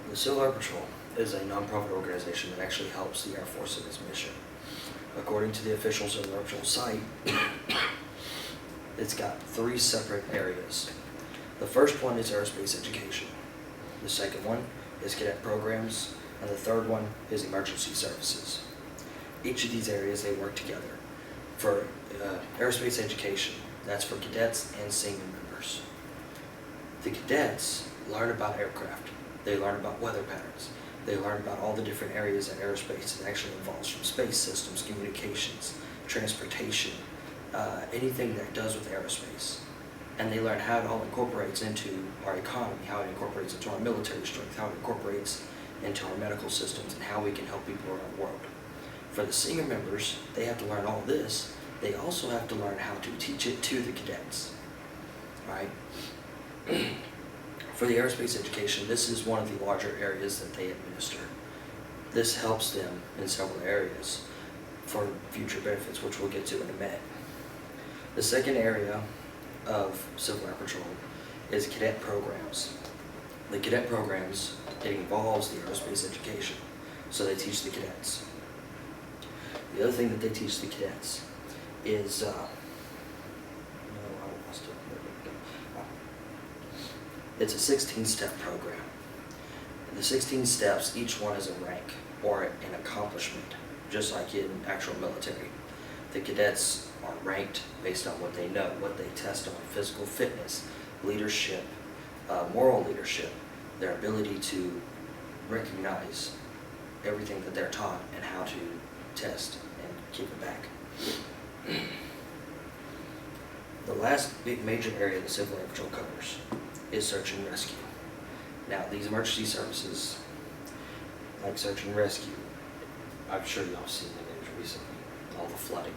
The Civil Air Patrol is a nonprofit organization that actually helps the Air Force in its mission. According to the official Civil Air Patrol site, it's got 3 separate areas. The first one is aerospace education. The second one is cadet programs, and the third one is emergency services. Each of these areas, they work together. For aerospace education, that's for cadets and senior members. The cadets learn about aircraft. They learn about weather patterns. They learn about all the different areas that aerospace actually involves, from space systems, communications, transportation, anything that does with aerospace. And they learn how it all incorporates into our economy, how it incorporates into our military strength, how it incorporates into our medical systems, and how we can help people around the world. For the senior members, they have to learn all this. They also have to learn how to teach it to the cadets, right? For the aerospace education, this is one of the larger areas that they administer. This helps them in several areas for future benefits, which we'll get to in a minute. The second area of Civil Air Patrol is cadet programs. The cadet programs, it involves the aerospace education, so they teach the cadets. The other thing that they teach the cadets is, it's a 16-step program. The 16 steps, each one is a rank or an accomplishment, just like in actual military. The cadets are ranked based on what they know, what they test on: physical fitness, leadership, moral leadership, their ability to recognize everything that they're taught and how to test and keep it back. The last big major area the Civil Air Patrol covers is search and rescue. Now, these emergency services, like search and rescue, I'm sure y'all have seen the news recently, all the flooding.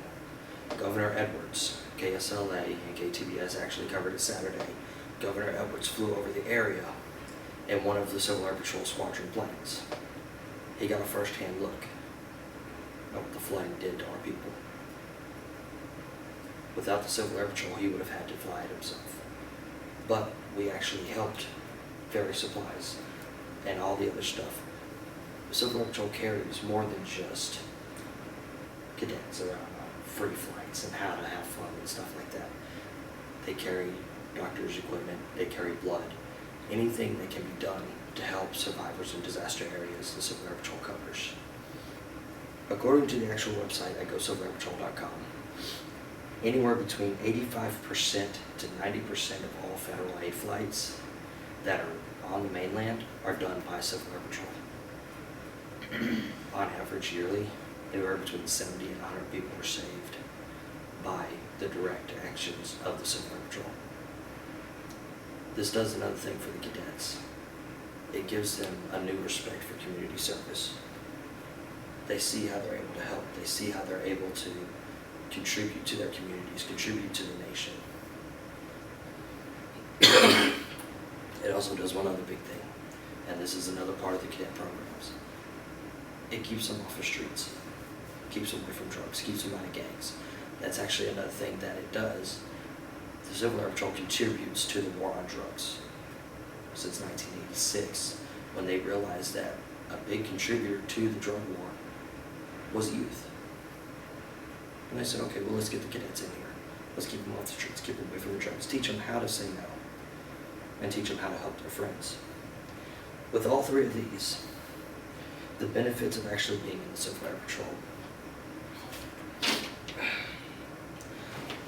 Governor Edwards, KSLA and KTBS actually covered it Saturday. Governor Edwards flew over the area in one of the Civil Air Patrol squadron planes. He got a first-hand look at what the flooding did to our people. Without the Civil Air Patrol, he would have had to fly it himself. But we actually helped ferry supplies and all the other stuff. The Civil Air Patrol carries more than just cadets around free flights and how to have fun and stuff like that. They carry doctors' equipment, they carry blood. Anything that can be done to help survivors in disaster areas, the Civil Air Patrol covers. According to the actual website at gocivilairpatrol.com, anywhere between 85% to 90% of all federal aid flights that are on the mainland are done by Civil Air Patrol. On average, yearly, anywhere between 70 and 100 people are saved by the direct actions of the Civil Air Patrol. This does another thing for the cadets. It gives them a new respect for community service. They see how they're able to help. They see how they're able to contribute to their communities, contribute to the nation. It also does one other big thing, and this is another part of the cadet programs. It keeps them off the streets, keeps them away from drugs, keeps them out of gangs. That's actually another thing that it does. The Civil Air Patrol contributes to the war on drugs since 1986, when they realized that a big contributor to the drug war was youth. And they said, okay, well, let's get the cadets in here. Let's keep them off the streets, keep them away from the drugs, teach them how to say no, and teach them how to help their friends. With all 3 of these, the benefits of actually being in the Civil Air Patrol.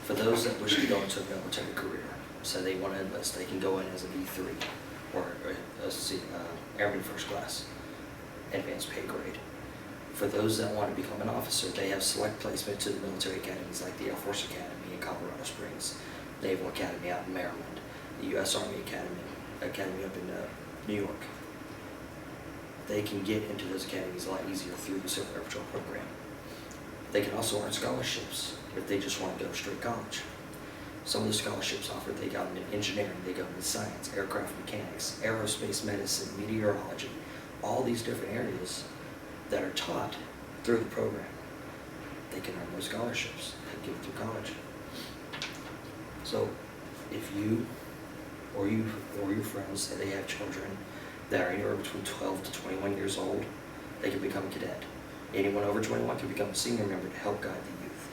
For those that wish to go into a military career, so they want to enlist, they can go in as an E3 or Airman First Class, advanced pay grade. For those that want to become an officer, they have select placement to the military academies like the Air Force Academy in Colorado Springs, Naval Academy out in Maryland, the U.S. Army Academy up in New York. They can get into those academies a lot easier through the Civil Air Patrol program. They can also earn scholarships if they just want to go straight college. Some of the scholarships offered, they got them in engineering, they got them in science, aircraft mechanics, aerospace medicine, meteorology, all these different areas that are taught through the program. They can earn those scholarships and get through college. So if you or your friends say they have children that are anywhere between 12 to 21 years old, they can become a cadet. Anyone over 21 can become a senior member to help guide the youth.